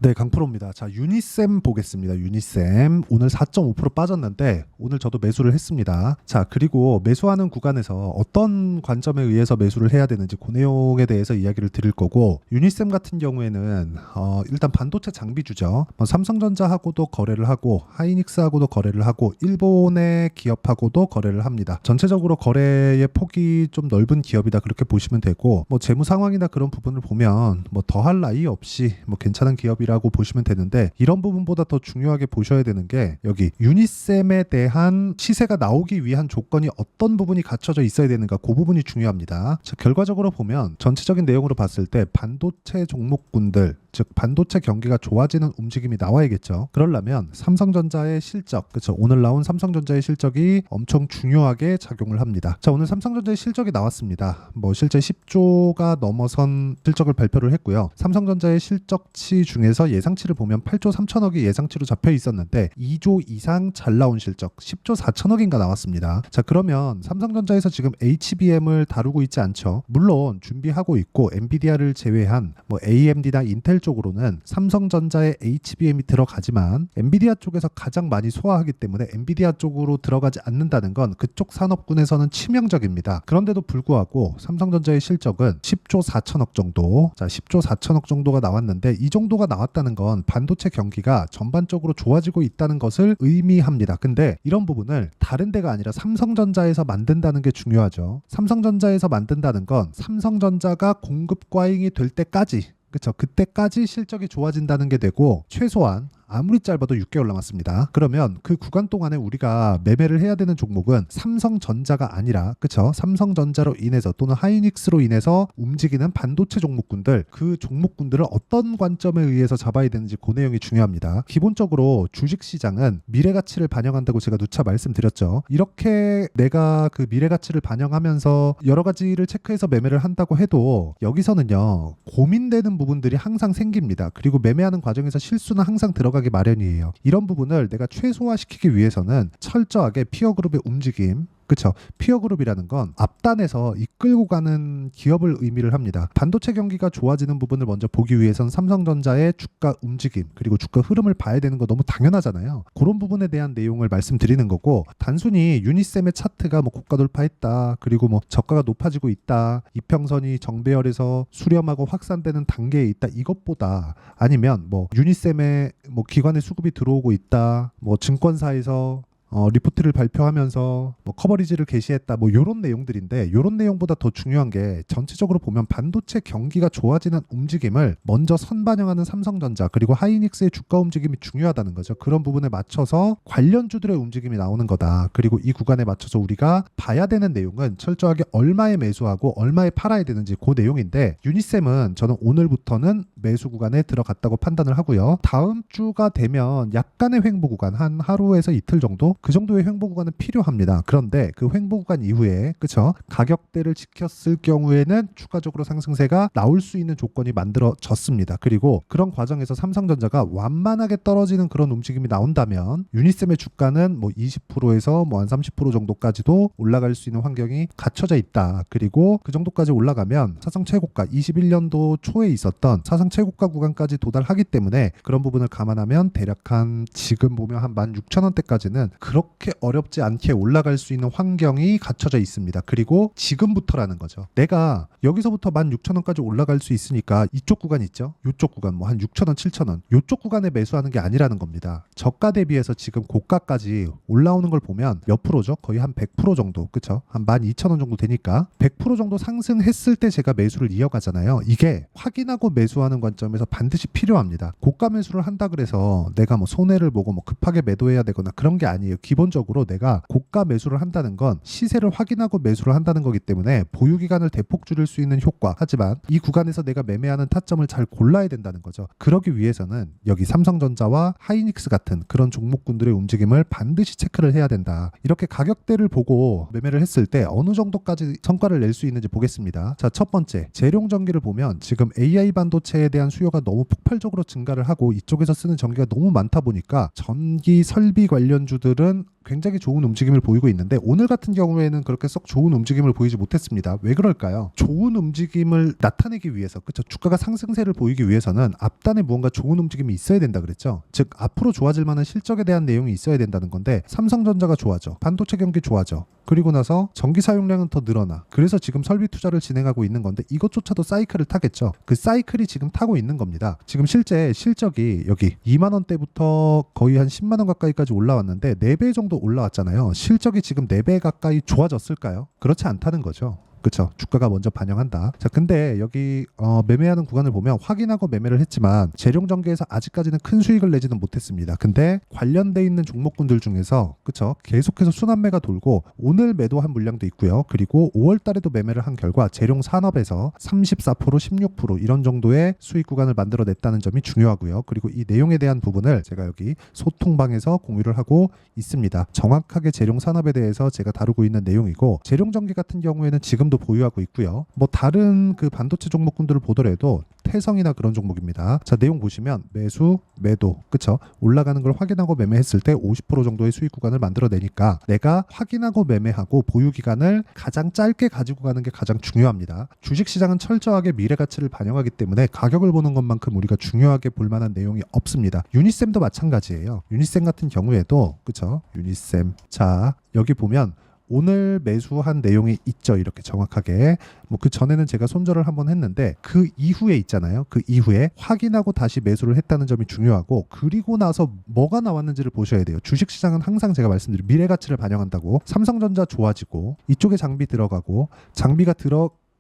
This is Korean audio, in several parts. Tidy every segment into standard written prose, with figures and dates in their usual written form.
네, 강프로입니다. 자, 유니셈 보겠습니다. 유니셈 오늘 4.5% 빠졌는데 오늘 저도 매수를 했습니다. 자, 그리고 매수하는 구간에서 어떤 관점에 의해서 매수를 해야 되는지 그 내용에 대해서 이야기를 드릴 거고, 유니셈 같은 경우에는 일단 반도체 장비주죠. 삼성전자하고도 거래를 하고 하이닉스하고도 거래를 하고 일본의 기업하고도 거래를 합니다. 전체적으로 거래의 폭이 좀 넓은 기업이다, 그렇게 보시면 되고, 뭐 재무 상황이나 그런 부분을 보면 뭐 더할 나위 없이 뭐 괜찮은 기업이라고 보시면 되는데, 이런 부분보다 더 중요하게 보셔야 되는 게 여기 유니셈에 대한 시세가 나오기 위한 조건이 어떤 부분이 갖춰져 있어야 되는가, 그 부분이 중요합니다. 자, 결과적으로 보면 전체적인 내용으로 봤을 때 반도체 종목군들, 즉 반도체 경기가 좋아지는 움직임이 나와야겠죠. 그러려면 삼성전자의 실적, 그렇죠, 오늘 나온 삼성전자의 실적이 엄청 중요하게 작용을 합니다. 자, 오늘 삼성전자의 실적이 나왔습니다. 뭐 실제 10조가 넘어선 실적을 발표를 했고요. 삼성전자의 실적치 중에서 예상치를 보면 8조 3천억이 예상치로 잡혀 있었는데 2조 이상 잘 나온 실적 10조 4천억인가 나왔습니다. 자, 그러면 삼성전자에서 지금 HBM을 다루고 있지 않죠. 물론 준비하고 있고 엔비디아를 제외한 뭐 AMD나 인텔 쪽으로는 삼성전자의 HBM이 들어가지만 엔비디아 쪽에서 가장 많이 소화하기 때문에 엔비디아 쪽으로 들어가지 않는다는 건 그쪽 산업군에서는 치명적입니다. 그런데도 불구하고 삼성전자의 실적은 10조 4천억 정도, 자 10조 4천억 정도가 나왔는데, 이 정도가 나왔다는 건 반도체 경기가 전반적으로 좋아지고 있다는 것을 의미합니다. 근데 이런 부분을 다른 데가 아니라 삼성전자에서 만든다는 게 중요하죠. 삼성전자에서 만든다는 건 삼성전자가 공급 과잉이 될 때까지, 그렇죠, 그때까지 실적이 좋아진다는 게 되고, 최소한 아무리 짧아도 6개월 남았습니다. 그러면 그 구간 동안에 우리가 매매를 해야 되는 종목은 삼성전자가 아니라, 그쵸, 삼성전자로 인해서 또는 하이닉스로 인해서 움직이는 반도체 종목군들, 그 종목군들을 어떤 관점에 의해서 잡아야 되는지 그 내용이 중요합니다. 기본적으로 주식시장은 미래가치를 반영한다고 제가 누차 말씀드렸죠. 이렇게 내가 그 미래가치를 반영하면서 여러 가지를 체크해서 매매를 한다고 해도 여기서는요, 고민되는 부분들이 항상 생깁니다. 그리고 매매하는 과정에서 실수는 항상 들어가기 마련이에요. 이런 부분을 내가 최소화시키기 위해서는 철저하게 피어그룹의 움직임, 그렇죠, 피어그룹이라는 건 앞단에서 이끌고 가는 기업을 의미를 합니다. 반도체 경기가 좋아지는 부분을 먼저 보기 위해선 삼성전자의 주가 움직임, 그리고 주가 흐름을 봐야 되는 거 너무 당연하잖아요. 그런 부분에 대한 내용을 말씀드리는 거고, 단순히 유니셈의 차트가 뭐 고가 돌파했다, 그리고 뭐 저가가 높아지고 있다, 이평선이 정배열에서 수렴하고 확산되는 단계에 있다, 이것보다, 아니면 뭐 유니셈에 뭐 기관의 수급이 들어오고 있다, 뭐 증권사에서 리포트를 발표하면서 뭐 커버리지를 게시했다, 뭐 요런 내용들인데, 요런 내용보다 더 중요한 게 전체적으로 보면 반도체 경기가 좋아지는 움직임을 먼저 선반영하는 삼성전자 그리고 하이닉스의 주가 움직임이 중요하다는 거죠. 그런 부분에 맞춰서 관련주들의 움직임이 나오는 거다. 그리고 이 구간에 맞춰서 우리가 봐야 되는 내용은 철저하게 얼마에 매수하고 얼마에 팔아야 되는지 그 내용인데, 유니셈은 저는 오늘부터는 매수 구간에 들어갔다고 판단을 하고요. 다음 주가 되면 약간의 횡보 구간, 한 하루에서 이틀 정도, 그 정도의 횡보 구간은 필요합니다. 그런데 그 횡보 구간 이후에, 그쵸, 가격대를 지켰을 경우에는 추가적으로 상승세가 나올 수 있는 조건이 만들어졌습니다. 그리고 그런 과정에서 삼성전자가 완만하게 떨어지는 그런 움직임이 나온다면 유니셈의 주가는 뭐 20%에서 뭐 한 30% 정도까지도 올라갈 수 있는 환경이 갖춰져 있다. 그리고 그 정도까지 올라가면 사상 최고가 21년도 초에 있었던 사상 최고가 구간까지 도달하기 때문에, 그런 부분을 감안하면 대략 한 지금 보면 한 16,000원대까지는 그렇게 어렵지 않게 올라갈 수 있는 환경이 갖춰져 있습니다. 그리고 지금부터라는 거죠. 내가 여기서부터 16,000원까지 올라갈 수 있으니까 이쪽 구간 있죠? 이쪽 구간 뭐 한 6,000원, 7,000원, 이쪽 구간에 매수하는 게 아니라는 겁니다. 저가 대비해서 지금 고가까지 올라오는 걸 보면 몇 프로죠? 거의 한 100% 정도, 그쵸? 한 12,000원 정도 되니까 100% 정도 상승했을 때 제가 매수를 이어가잖아요. 이게 확인하고 매수하는 관점에서 반드시 필요합니다. 고가 매수를 한다 그래서 내가 뭐 손해를 보고 뭐 급하게 매도해야 되거나 그런 게 아니에요. 기본적으로 내가 고가 매수를 한다는 건 시세를 확인하고 매수를 한다는 거기 때문에 보유기간을 대폭 줄일 수 있는 효과, 하지만 이 구간에서 내가 매매하는 타점을 잘 골라야 된다는 거죠. 그러기 위해서는 여기 삼성전자와 하이닉스 같은 그런 종목군들의 움직임을 반드시 체크를 해야 된다. 이렇게 가격대를 보고 매매를 했을 때 어느 정도까지 성과를 낼 수 있는지 보겠습니다. 자, 첫 번째, 재룡전기를 보면 지금 AI 반도체에 대한 수요가 너무 폭발적으로 증가를 하고 이쪽에서 쓰는 전기가 너무 많다 보니까 전기 설비 관련주들은 종목들은 굉장히 좋은 움직임을 보이고 있는데 오늘 같은 경우에는 그렇게 썩 좋은 움직임을 보이지 못했습니다. 왜 그럴까요? 좋은 움직임을 나타내기 위해서, 그렇죠? 주가가 상승세를 보이기 위해서는 앞단에 무언가 좋은 움직임이 있어야 된다 그랬죠. 즉 앞으로 좋아질 만한 실적에 대한 내용이 있어야 된다는 건데 삼성전자가 좋아져, 반도체 경기 좋아져, 그리고 나서 전기 사용량은 더 늘어나. 그래서 지금 설비 투자를 진행하고 있는 건데 이것조차도 사이클을 타겠죠. 그 사이클이 지금 타고 있는 겁니다. 지금 실제 실적이 여기 2만 원대부터 거의 한 10만 원 가까이까지 올라왔는데 4배 정도 올라왔잖아요. 실적이 지금 4배 가까이 좋아졌을까요? 그렇지 않다는 거죠. 그렇죠. 주가가 먼저 반영한다. 자, 근데 여기 매매하는 구간을 보면 확인하고 매매를 했지만 재룡 전기에서 아직까지는 큰 수익을 내지는 못했습니다. 근데 관련돼 있는 종목군들 중에서 그렇죠. 계속해서 순환매가 돌고 오늘 매도한 물량도 있고요. 그리고 5월 달에도 매매를 한 결과 재룡 산업에서 34%, 16% 이런 정도의 수익 구간을 만들어냈다는 점이 중요하고요. 그리고 이 내용에 대한 부분을 제가 여기 소통방에서 공유를 하고 있습니다. 정확하게 재룡 산업에 대해서 제가 다루고 있는 내용이고 재룡 전기 같은 경우에는 지금도 보유하고 있고요. 뭐 다른 그 반도체 종목군들을 보더라도 태성이나 그런 종목입니다. 자, 내용 보시면 매수, 매도, 그쵸? 올라가는 걸 확인하고 매매했을 때 50% 정도의 수익 구간을 만들어내니까 내가 확인하고 매매하고 보유 기간을 가장 짧게 가지고 가는 게 가장 중요합니다. 주식시장은 철저하게 미래 가치를 반영하기 때문에 가격을 보는 것만큼 우리가 중요하게 볼 만한 내용이 없습니다. 유니셈도 마찬가지예요. 유니셈 같은 경우에도 그쵸? 유니셈. 자, 여기 보면 오늘 매수한 내용이 있죠. 이렇게 정확하게. 뭐 그 전에는 제가 손절을 한번 했는데 그 이후에 있잖아요. 그 이후에 확인하고 다시 매수를 했다는 점이 중요하고 그리고 나서 뭐가 나왔는지를 보셔야 돼요. 주식시장은 항상 제가 말씀드린 미래 가치를 반영한다고. 삼성전자 좋아지고 이쪽에 장비 들어가고 장비가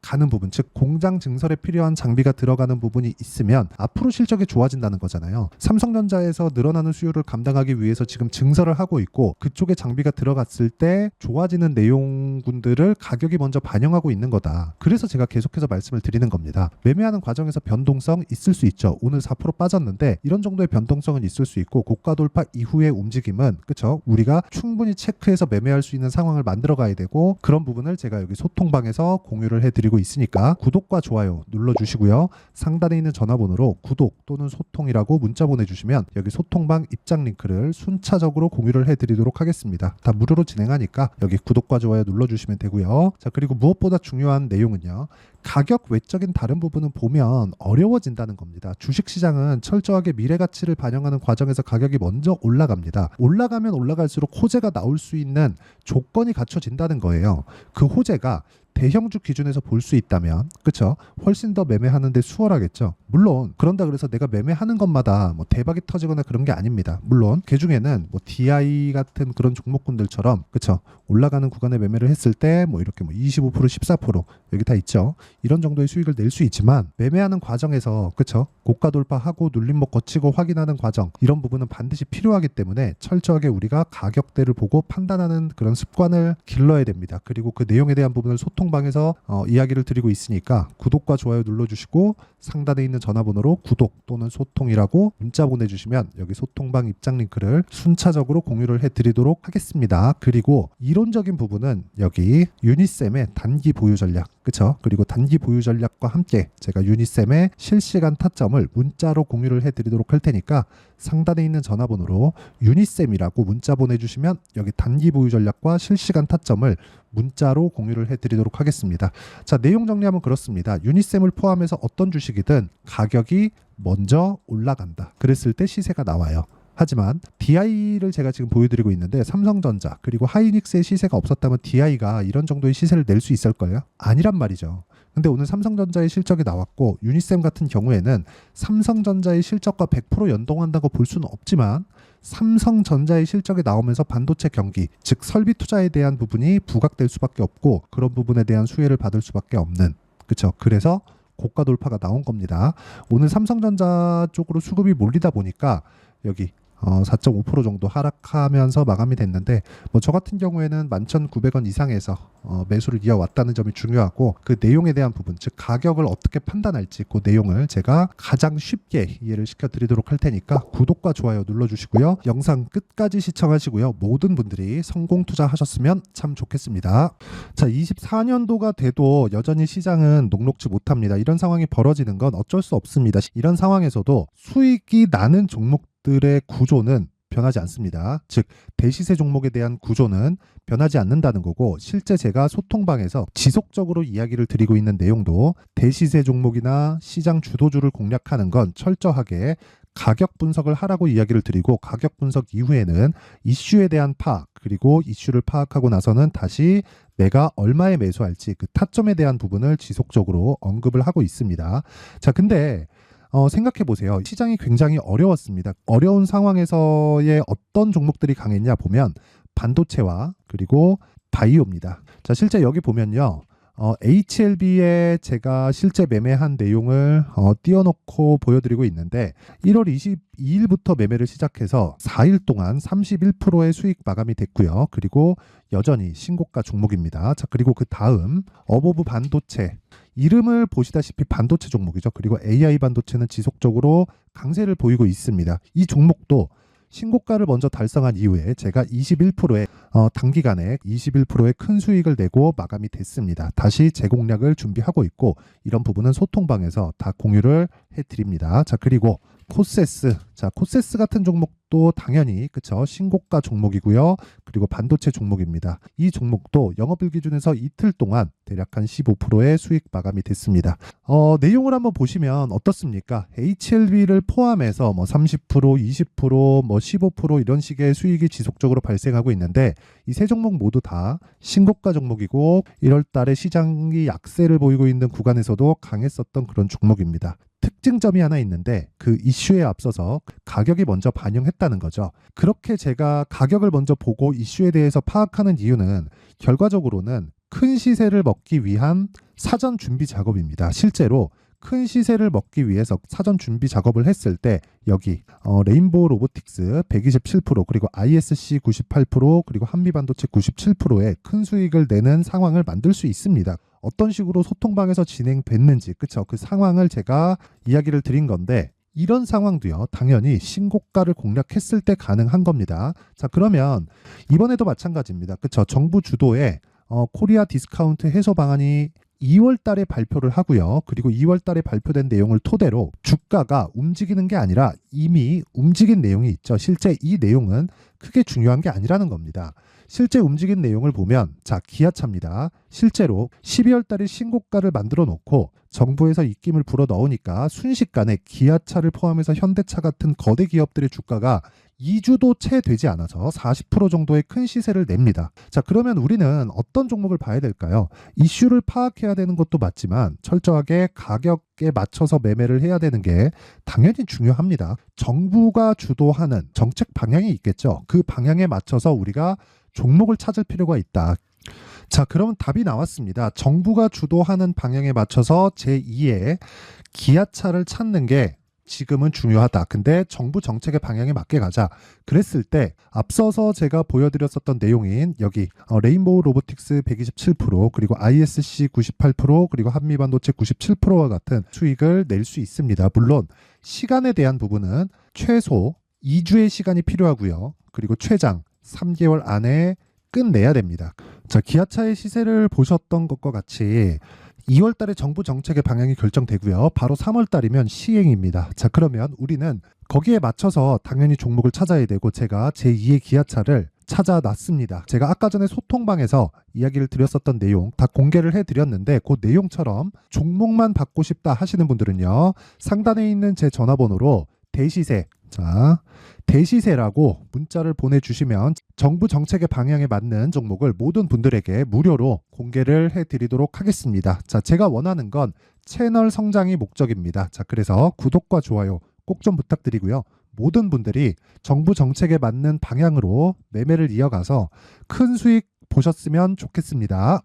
가는 부분, 즉 공장 증설에 필요한 장비가 들어가는 부분이 있으면 앞으로 실적이 좋아진다는 거잖아요. 삼성전자에서 늘어나는 수요를 감당하기 위해서 지금 증설을 하고 있고 그쪽에 장비가 들어갔을 때 좋아지는 내용군들을 가격이 먼저 반영하고 있는 거다. 그래서 제가 계속해서 말씀을 드리는 겁니다. 매매하는 과정에서 변동성 있을 수 있죠. 오늘 4% 빠졌는데 이런 정도의 변동성은 있을 수 있고 고가 돌파 이후의 움직임은 그쵸? 우리가 충분히 체크해서 매매할 수 있는 상황을 만들어 가야 되고 그런 부분을 제가 여기 소통방에서 공유를 해드리고 있으니까 구독과 좋아요 눌러주시고요. 상단에 있는 전화번호로 구독 또는 소통이라고 문자 보내주시면 여기 소통방 입장 링크를 순차적으로 공유를 해드리도록 하겠습니다. 다 무료로 진행하니까 여기 구독과 좋아요 눌러주시면 되고요. 자, 그리고 무엇보다 중요한 내용은요. 가격 외적인 다른 부분은 보면 어려워진다는 겁니다. 주식시장은 철저하게 미래 가치를 반영하는 과정에서 가격이 먼저 올라갑니다. 올라가면 올라갈수록 호재가 나올 수 있는 조건이 갖춰진다는 거예요. 그 호재가 대형주 기준에서 볼 수 있다면 그쵸? 훨씬 더 매매하는데 수월하겠죠. 물론 그런다 그래서 내가 매매하는 것마다 뭐 대박이 터지거나 그런 게 아닙니다. 물론 그 중에는 뭐 DI 같은 그런 종목군들처럼 그쵸? 올라가는 구간에 매매를 했을 때 뭐 이렇게 뭐 25%, 14% 여기 다 있죠. 이런 정도의 수익을 낼 수 있지만 매매하는 과정에서 그쵸? 고가 돌파하고 눌림목 거치고 확인하는 과정 이런 부분은 반드시 필요하기 때문에 철저하게 우리가 가격대를 보고 판단하는 그런 습관을 길러야 됩니다. 그리고 그 내용에 대한 부분을 소통방에서 이야기를 드리고 있으니까 구독과 좋아요 눌러주시고 상단에 있는 전화번호로 구독 또는 소통이라고 문자 보내주시면 여기 소통방 입장 링크를 순차적으로 공유를 해드리도록 하겠습니다. 그리고 이론적인 부분은 여기 유니셈의 단기 보유 전략 그쵸? 그리고 단기 보유 전략과 함께 제가 유니셈의 실시간 타점을 문자로 공유를 해드리도록 할 테니까 상단에 있는 전화번호로 유니셈이라고 문자 보내주시면 여기 단기 보유 전략과 실시간 타점을 문자로 공유를 해드리도록 하겠습니다. 자, 내용 정리하면 그렇습니다. 유니셈을 포함해서 어떤 주식이든 가격이 먼저 올라간다. 그랬을 때 시세가 나와요. 하지만 DI를 제가 지금 보여드리고 있는데 삼성전자 그리고 하이닉스의 시세가 없었다면 DI가 이런 정도의 시세를 낼 수 있을까요? 아니란 말이죠. 근데 오늘 삼성전자의 실적이 나왔고 유니셈 같은 경우에는 삼성전자의 실적과 100% 연동한다고 볼 수는 없지만 삼성전자의 실적이 나오면서 반도체 경기, 즉 설비 투자에 대한 부분이 부각될 수밖에 없고 그런 부분에 대한 수혜를 받을 수밖에 없는 그렇죠. 그래서 고가 돌파가 나온 겁니다. 오늘 삼성전자 쪽으로 수급이 몰리다 보니까 여기 4.5% 정도 하락하면서 마감이 됐는데 뭐 저 같은 경우에는 11,900원 이상에서 매수를 이어왔다는 점이 중요하고 그 내용에 대한 부분 즉 가격을 어떻게 판단할지 그 내용을 제가 가장 쉽게 이해를 시켜드리도록 할 테니까 구독과 좋아요 눌러주시고요. 영상 끝까지 시청하시고요. 모든 분들이 성공 투자하셨으면 참 좋겠습니다. 자, 24년도가 돼도 여전히 시장은 녹록지 못합니다. 이런 상황이 벌어지는 건 어쩔 수 없습니다. 이런 상황에서도 수익이 나는 종목들의 구조는 변하지 않습니다. 즉 대시세 종목에 대한 구조는 변하지 않는다는 거고, 실제 제가 소통방에서 지속적으로 이야기를 드리고 있는 내용도 대시세 종목이나 시장 주도주를 공략하는 건 철저하게 가격 분석을 하라고 이야기를 드리고, 가격 분석 이후에는 이슈에 대한 파악, 그리고 이슈를 파악하고 나서는 다시 내가 얼마에 매수할지 그 타점에 대한 부분을 지속적으로 언급을 하고 있습니다. 자, 근데 생각해 보세요. 시장이 굉장히 어려웠습니다. 어려운 상황에서의 어떤 종목들이 강했냐 보면 반도체와 그리고 바이오입니다. 자, 실제 여기 보면요. HLB에 제가 실제 매매한 내용을 띄워놓고 보여드리고 있는데, 1월 22일부터 매매를 시작해서 4일 동안 31%의 수익 마감이 됐고요. 그리고 여전히 신고가 종목입니다. 자, 그리고 그 다음 어보브 반도체, 이름을 보시다시피 반도체 종목이죠. 그리고 AI 반도체는 지속적으로 강세를 보이고 있습니다. 이 종목도 신고가를 먼저 달성한 이후에 제가 21%의 단기간에 21%의 큰 수익을 내고 마감이 됐습니다. 다시 재공략을 준비하고 있고, 이런 부분은 소통방에서 다 공유를 해드립니다. 자, 그리고 코세스. 자, 코세스 같은 종목도 당연히 그쵸, 신고가 종목이고요. 그리고 반도체 종목입니다. 이 종목도 영업일 기준에서 이틀 동안 대략 한 15%의 수익 마감이 됐습니다. 내용을 한번 보시면 어떻습니까? HLB를 포함해서 뭐 30%, 20%, 뭐 15% 이런 식의 수익이 지속적으로 발생하고 있는데, 이 세 종목 모두 다 신고가 종목이고 1월 달에 시장이 약세를 보이고 있는 구간에서도 강했었던 그런 종목입니다. 특징점이 하나 있는데, 그 이슈에 앞서서 가격이 먼저 반영했다는 거죠. 그렇게 제가 가격을 먼저 보고 이슈에 대해서 파악하는 이유는 결과적으로는 큰 시세를 먹기 위한 사전 준비 작업입니다. 실제로 큰 시세를 먹기 위해서 사전 준비 작업을 했을 때 여기 레인보우 로보틱스 127%, 그리고 ISC 98%, 그리고 한미반도체 97%의 큰 수익을 내는 상황을 만들 수 있습니다. 어떤 식으로 소통방에서 진행됐는지, 그쵸? 그 상황을 제가 이야기를 드린 건데, 이런 상황도요, 당연히 신고가를 공략했을 때 가능한 겁니다. 자, 그러면 이번에도 마찬가지입니다. 그쵸? 정부 주도의 코리아 디스카운트 해소 방안이 2월 달에 발표를 하고요. 그리고 2월 달에 발표된 내용을 토대로 주가가 움직이는 게 아니라 이미 움직인 내용이 있죠. 실제 이 내용은 크게 중요한 게 아니라는 겁니다. 실제 움직인 내용을 보면, 자, 기아차입니다. 실제로 12월 달에 신고가를 만들어 놓고 정부에서 입김을 불어 넣으니까 순식간에 기아차를 포함해서 현대차 같은 거대 기업들의 주가가 2주도 채 되지 않아서 40% 정도의 큰 시세를 냅니다. 자, 그러면 우리는 어떤 종목을 봐야 될까요? 이슈를 파악해야 되는 것도 맞지만 철저하게 가격에 맞춰서 매매를 해야 되는 게 당연히 중요합니다. 정부가 주도하는 정책 방향이 있겠죠. 그 방향에 맞춰서 우리가 종목을 찾을 필요가 있다. 자, 그러면 답이 나왔습니다. 정부가 주도하는 방향에 맞춰서 제2의 기아차를 찾는 게 지금은 중요하다. 근데 정부 정책의 방향에 맞게 가자. 그랬을 때 앞서서 제가 보여드렸었던 내용인 여기 레인보우 로보틱스 127%, 그리고 ISC 98%, 그리고 한미반도체 97%와 같은 수익을 낼 수 있습니다. 물론 시간에 대한 부분은 최소 2주의 시간이 필요하고요. 그리고 최장 3개월 안에 끝내야 됩니다. 자, 기아차의 시세를 보셨던 것과 같이 2월 달에 정부 정책의 방향이 결정되고요. 바로 3월 달이면 시행입니다. 자, 그러면 우리는 거기에 맞춰서 당연히 종목을 찾아야 되고, 제가 제2의 기아차를 찾아놨습니다. 제가 아까 전에 소통방에서 이야기를 드렸었던 내용 다 공개를 해드렸는데, 그 내용처럼 종목만 받고 싶다 하시는 분들은요, 상단에 있는 제 전화번호로 대시세, 자, 대시세라고 문자를 보내주시면 정부 정책의 방향에 맞는 종목을 모든 분들에게 무료로 공개를 해드리도록 하겠습니다. 자, 제가 원하는 건 채널 성장이 목적입니다. 자, 그래서 구독과 좋아요 꼭 좀 부탁드리고요. 모든 분들이 정부 정책에 맞는 방향으로 매매를 이어가서 큰 수익 보셨으면 좋겠습니다.